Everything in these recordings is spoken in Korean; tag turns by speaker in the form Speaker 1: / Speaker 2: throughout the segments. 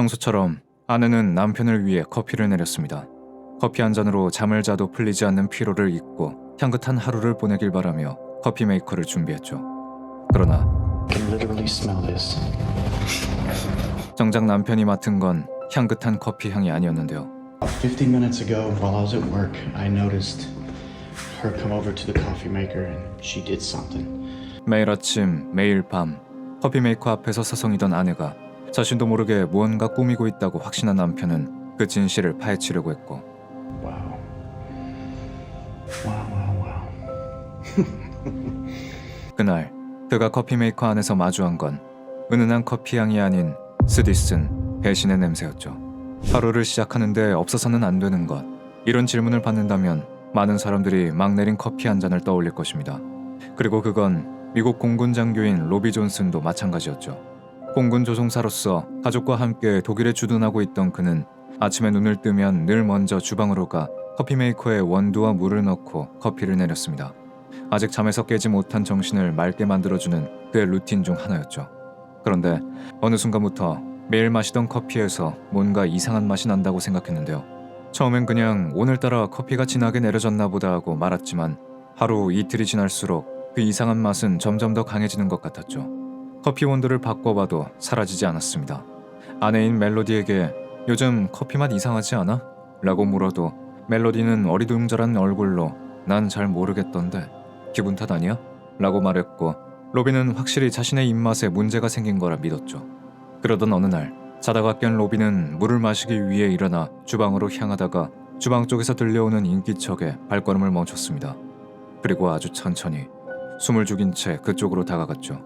Speaker 1: 평소처럼 아내는 남편을 위해 커피를 내렸습니다. 커피 한 잔으로 잠을 자도 풀리지 않는 피로를 잊고 향긋한 하루를 보내길 바라며 커피 메이커를 준비했죠. 그러나
Speaker 2: I can literally smell this.
Speaker 1: 정작 남편이 맡은 건 향긋한 커피 향이 아니었는데요.
Speaker 2: About 15 minutes ago, while I was at work, I noticed her come over to the coffee maker and she did something.
Speaker 1: 매일 아침, 매일 밤 커피 메이커 앞에서 서성이던 아내가 자신도 모르게 무언가 꾸미고 있다고 확신한 남편은 그 진실을 파헤치려고 했고,
Speaker 2: Wow. Wow, wow, wow.
Speaker 1: 그날 그가 커피 메이커 안에서 마주한 건 은은한 커피 향이 아닌 쓰디쓴 배신의 냄새였죠. 하루를 시작하는데 없어서는 안 되는 것, 이런 질문을 받는다면 많은 사람들이 막 내린 커피 한 잔을 떠올릴 것입니다. 그리고 그건 미국 공군 장교인 로비 존슨도 마찬가지였죠. 공군 조종사로서 가족과 함께 독일에 주둔하고 있던 그는 아침에 눈을 뜨면 늘 먼저 주방으로 가 커피 메이커에 원두와 물을 넣고 커피를 내렸습니다. 아직 잠에서 깨지 못한 정신을 맑게 만들어주는 그의 루틴 중 하나였죠. 그런데 어느 순간부터 매일 마시던 커피에서 뭔가 이상한 맛이 난다고 생각했는데요. 처음엔 그냥 오늘따라 커피가 진하게 내려졌나 보다 하고 말았지만 하루 이틀이 지날수록 그 이상한 맛은 점점 더 강해지는 것 같았죠. 커피 원두를 바꿔봐도 사라지지 않았습니다. 아내인 멜로디에게 요즘 커피 맛 이상하지 않아? 라고 물어도 멜로디는 어리둥절한 얼굴로 난 잘 모르겠던데 기분 탓 아니야? 라고 말했고, 로비는 확실히 자신의 입맛에 문제가 생긴 거라 믿었죠. 그러던 어느 날 자다가 깬 로비는 물을 마시기 위해 일어나 주방으로 향하다가 주방 쪽에서 들려오는 인기척에 발걸음을 멈췄습니다. 그리고 아주 천천히 숨을 죽인 채 그쪽으로 다가갔죠.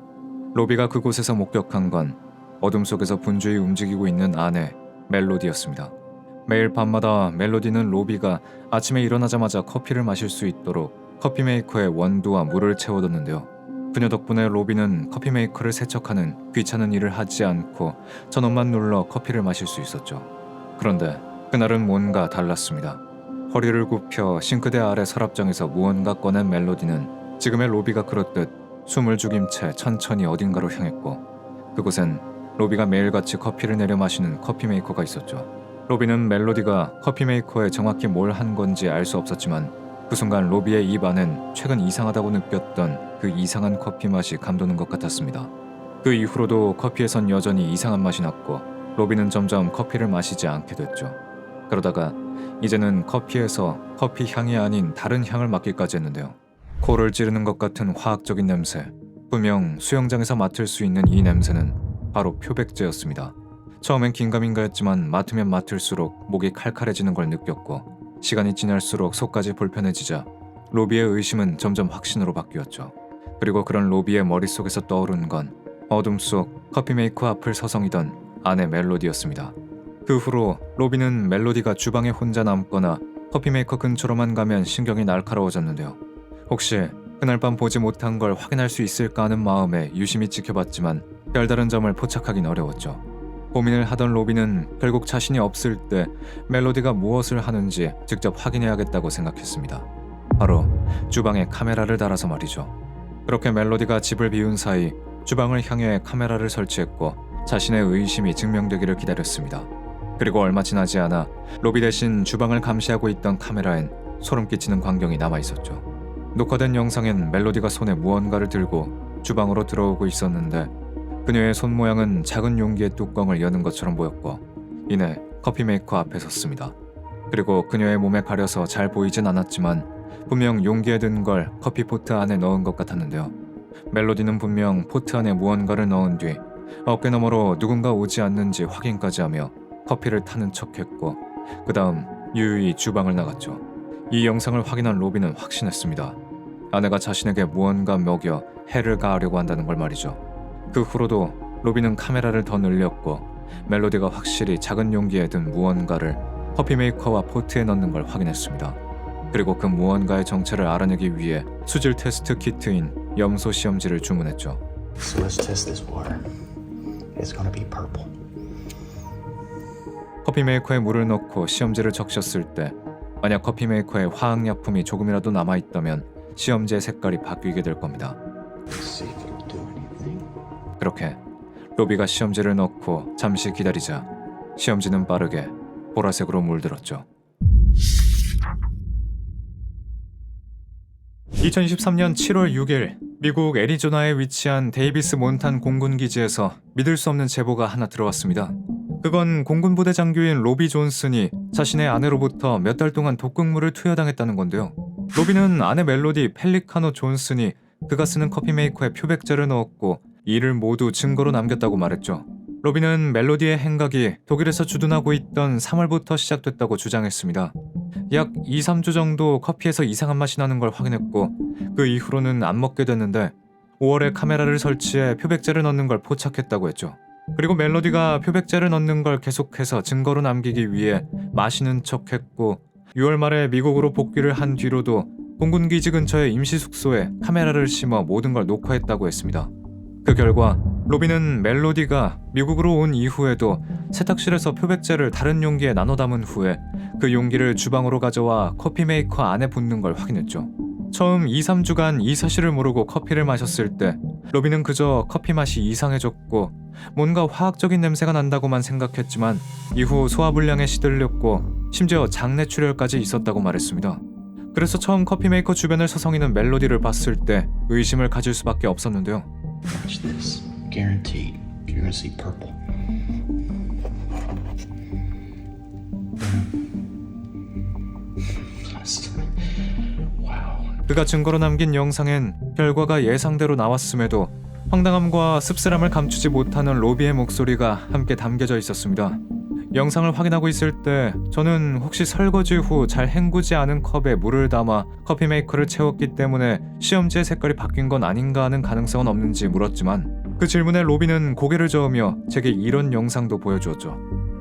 Speaker 1: 로비가 그곳에서 목격한 건 어둠 속에서 분주히 움직이고 있는 아내 멜로디였습니다. 매일 밤마다 멜로디는 로비가 아침에 일어나자마자 커피를 마실 수 있도록 커피 메이커에 원두와 물을 채워뒀는데요. 그녀 덕분에 로비는 커피 메이커를 세척하는 귀찮은 일을 하지 않고 전원만 눌러 커피를 마실 수 있었죠. 그런데 그날은 뭔가 달랐습니다. 허리를 굽혀 싱크대 아래 서랍장에서 무언가 꺼낸 멜로디는 지금의 로비가 그렇듯 숨을 죽인 채 천천히 어딘가로 향했고, 그곳엔 로비가 매일같이 커피를 내려 마시는 커피 메이커가 있었죠. 로비는 멜로디가 커피 메이커에 정확히 뭘 한 건지 알 수 없었지만 그 순간 로비의 입 안엔 최근 이상하다고 느꼈던 그 이상한 커피 맛이 감도는 것 같았습니다. 그 이후로도 커피에선 여전히 이상한 맛이 났고 로비는 점점 커피를 마시지 않게 됐죠. 그러다가 이제는 커피에서 커피 향이 아닌 다른 향을 맡기까지 했는데요. 코를 찌르는 것 같은 화학적인 냄새, 분명 수영장에서 맡을 수 있는 이 냄새는 바로 표백제였습니다. 처음엔 긴가민가했지만 맡으면 맡을수록 목이 칼칼해지는 걸 느꼈고, 시간이 지날수록 속까지 불편해지자 로비의 의심은 점점 확신으로 바뀌었죠. 그리고 그런 로비의 머릿속에서 떠오른 건 어둠 속 커피 메이커 앞을 서성이던 아내 멜로디였습니다. 그 후로 로비는 멜로디가 주방에 혼자 남거나 커피 메이커 근처로만 가면 신경이 날카로워졌는데요. 혹시 그날 밤 보지 못한 걸 확인할 수 있을까 하는 마음에 유심히 지켜봤지만 별다른 점을 포착하긴 어려웠죠. 고민을 하던 로비는 결국 자신이 없을 때 멜로디가 무엇을 하는지 직접 확인해야겠다고 생각했습니다. 바로 주방에 카메라를 달아서 말이죠. 그렇게 멜로디가 집을 비운 사이 주방을 향해 카메라를 설치했고 자신의 의심이 증명되기를 기다렸습니다. 그리고 얼마 지나지 않아 로비 대신 주방을 감시하고 있던 카메라엔 소름 끼치는 광경이 남아있었죠. 녹화된 영상엔 멜로디가 손에 무언가를 들고 주방으로 들어오고 있었는데 그녀의 손 모양은 작은 용기의 뚜껑을 여는 것처럼 보였고, 이내 커피 메이커 앞에 섰습니다. 그리고 그녀의 몸에 가려서 잘 보이진 않았지만 분명 용기에 든 걸 커피 포트 안에 넣은 것 같았는데요. 멜로디는 분명 포트 안에 무언가를 넣은 뒤 어깨 너머로 누군가 오지 않는지 확인까지 하며 커피를 타는 척했고, 그 다음 유유히 주방을 나갔죠. 이 영상을 확인한 로비는 확신했습니다. 아내가 자신에게 무언가 먹여 해를 가하려고 한다는 걸 말이죠. 그 후로도 로비는 카메라를 더 늘렸고 멜로디가 확실히 작은 용기에 든 무언가를 커피 메이커와 포트에 넣는 걸 확인했습니다. 그리고 그 무언가의 정체를 알아내기 위해 수질 테스트 키트인 염소 시험지를 주문했죠.
Speaker 2: So let's test this water. It's gonna be purple.
Speaker 1: 커피 메이커에 물을 넣고 시험지를 적셨을 때 만약 커피 메이커에 화학약품이 조금이라도 남아있다면 시험지의 색깔이 바뀌게 될 겁니다.
Speaker 2: Let's see if it'll do anything.
Speaker 1: 그렇게 로비가 시험지를 넣고 잠시 기다리자 시험지는 빠르게 보라색으로 물들었죠. 2023년 7월 6일 미국 애리조나에 위치한 데이비스 몬탄 공군기지에서 믿을 수 없는 제보가 하나 들어왔습니다. 그건 공군부대 장교인 로비 존슨이 자신의 아내로부터 몇 달 동안 독극물을 투여당했다는 건데요. 로비는 아내 멜로디 펠리카노 존슨이 그가 쓰는 커피 메이커에 표백제를 넣었고 이를 모두 증거로 남겼다고 말했죠. 로비는 멜로디의 행각이 독일에서 주둔하고 있던 3월부터 시작됐다고 주장했습니다. 약 2-3주 정도 커피에서 이상한 맛이 나는 걸 확인했고 그 이후로는 안 먹게 됐는데 5월에 카메라를 설치해 표백제를 넣는 걸 포착했다고 했죠. 그리고 멜로디가 표백제를 넣는 걸 계속해서 증거로 남기기 위해 마시는 척했고 6월 말에 미국으로 복귀를 한 뒤로도 공군기지 근처의 임시 숙소에 카메라를 심어 모든 걸 녹화했다고 했습니다. 그 결과 로비는 멜로디가 미국으로 온 이후에도 세탁실에서 표백제를 다른 용기에 나눠 담은 후에 그 용기를 주방으로 가져와 커피 메이커 안에 붓는 걸 확인했죠. 처음 2-3주간 이 사실을 모르고 커피를 마셨을 때 로비는 그저 커피 맛이 이상해졌고 뭔가 화학적인 냄새가 난다고만 생각했지만 이후 소화불량에 시들렸고 심지어 장내출혈까지 있었다고 말했습니다. 그래서 처음 커피 메이커 주변을 서성이는 멜로디를 봤을 때 의심을 가질 수밖에 없었는데요.
Speaker 2: Watch this. Guaranteed. You're gonna see purple. Wow.
Speaker 1: 그가 증거로 남긴 영상엔 결과가 예상대로 나왔음에도 황당함과 씁쓸함을 감추지 못하는 로비의 목소리가 함께 담겨져 있었습니다. 영상을 확인하고 있을 때 저는 혹시 설거지 후 잘 헹구지 않은 컵에 물을 담아 커피 메이커를 채웠기 때문에 시험지의 색깔이 바뀐 건 아닌가 하는 가능성은 없는지 물었지만 그 질문에 로비는 고개를 저으며 제게 이런 영상도 보여주었죠.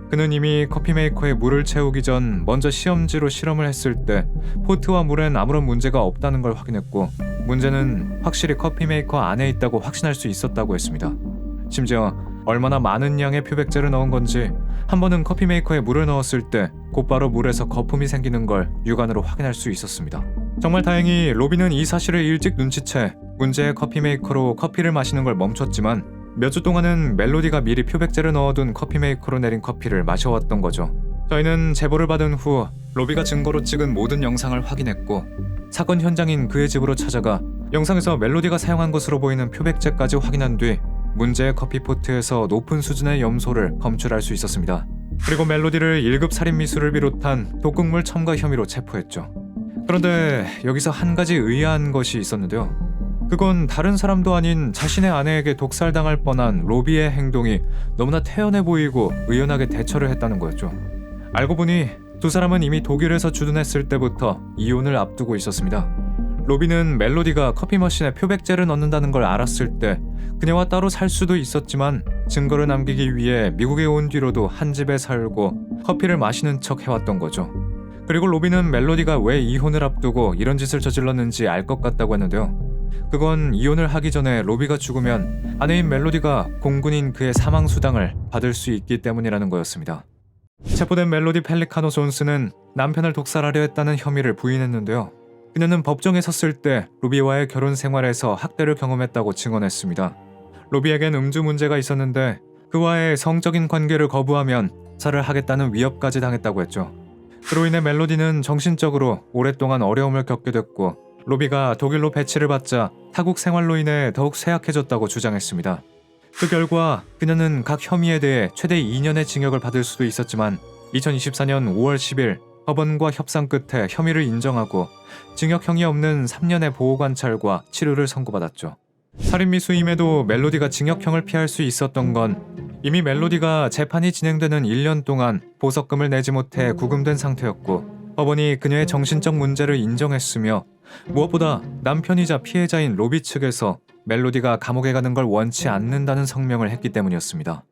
Speaker 1: 그는 이미 커피 메이커에 물을 채우기 전 먼저 시험지로 실험을 했을 때 포트와 물엔 아무런 문제가 없다는 걸 확인했고 문제는 확실히 커피 메이커 안에 있다고 확신할 수 있었다고 했습니다. 심지어 얼마나 많은 양의 표백제를 넣은 건지 한 번은 커피 메이커에 물을 넣었을 때 곧바로 물에서 거품이 생기는 걸 육안으로 확인할 수 있었습니다. 정말 다행히 로비는 이 사실을 일찍 눈치채 문제의 커피 메이커로 커피를 마시는 걸 멈췄지만 몇 주 동안은 멜로디가 미리 표백제를 넣어둔 커피 메이커로 내린 커피를 마셔왔던 거죠. 저희는 제보를 받은 후 로비가 증거로 찍은 모든 영상을 확인했고 사건 현장인 그의 집으로 찾아가 영상에서 멜로디가 사용한 것으로 보이는 표백제까지 확인한 뒤 문제의 커피포트에서 높은 수준의 염소를 검출할 수 있었습니다. 그리고 멜로디를 1급 살인미수를 비롯한 독극물 첨가 혐의로 체포했죠. 그런데 여기서 한 가지 의아한 것이 있었는데요. 그건 다른 사람도 아닌 자신의 아내에게 독살당할 뻔한 로비의 행동이 너무나 태연해 보이고 의연하게 대처를 했다는 거였죠. 알고 보니 두 사람은 이미 독일에서 주둔했을 때부터 이혼을 앞두고 있었습니다. 로비는 멜로디가 커피 머신에 표백제를 넣는다는 걸 알았을 때 그녀와 따로 살 수도 있었지만 증거를 남기기 위해 미국에 온 뒤로도 한 집에 살고 커피를 마시는 척 해왔던 거죠. 그리고 로비는 멜로디가 왜 이혼을 앞두고 이런 짓을 저질렀는지 알 것 같다고 했는데요. 그건 이혼을 하기 전에 로비가 죽으면 아내인 멜로디가 공군인 그의 사망수당을 받을 수 있기 때문이라는 거였습니다. 체포된 멜로디 펠리카노 존슨은 남편을 독살하려 했다는 혐의를 부인했는데요. 그녀는 법정에 섰을 때 로비와의 결혼 생활에서 학대를 경험했다고 증언했습니다. 로비에겐 음주 문제가 있었는데 그와의 성적인 관계를 거부하면 자살을 하겠다는 위협까지 당했다고 했죠. 그로 인해 멜로디는 정신적으로 오랫동안 어려움을 겪게 됐고 로비가 독일로 배치를 받자 타국 생활로 인해 더욱 쇠약해졌다고 주장했습니다. 그 결과 그녀는 각 혐의에 대해 최대 2년의 징역을 받을 수도 있었지만 2024년 5월 10일 법원과 협상 끝에 혐의를 인정하고 징역형이 없는 3년의 보호관찰과 치료를 선고받았죠. 살인미수임에도 멜로디가 징역형을 피할 수 있었던 건 이미 멜로디가 재판이 진행되는 1년 동안 보석금을 내지 못해 구금된 상태였고 법원이 그녀의 정신적 문제를 인정했으며 무엇보다 남편이자 피해자인 로비 측에서 멜로디가 감옥에 가는 걸 원치 않는다는 성명을 했기 때문이었습니다.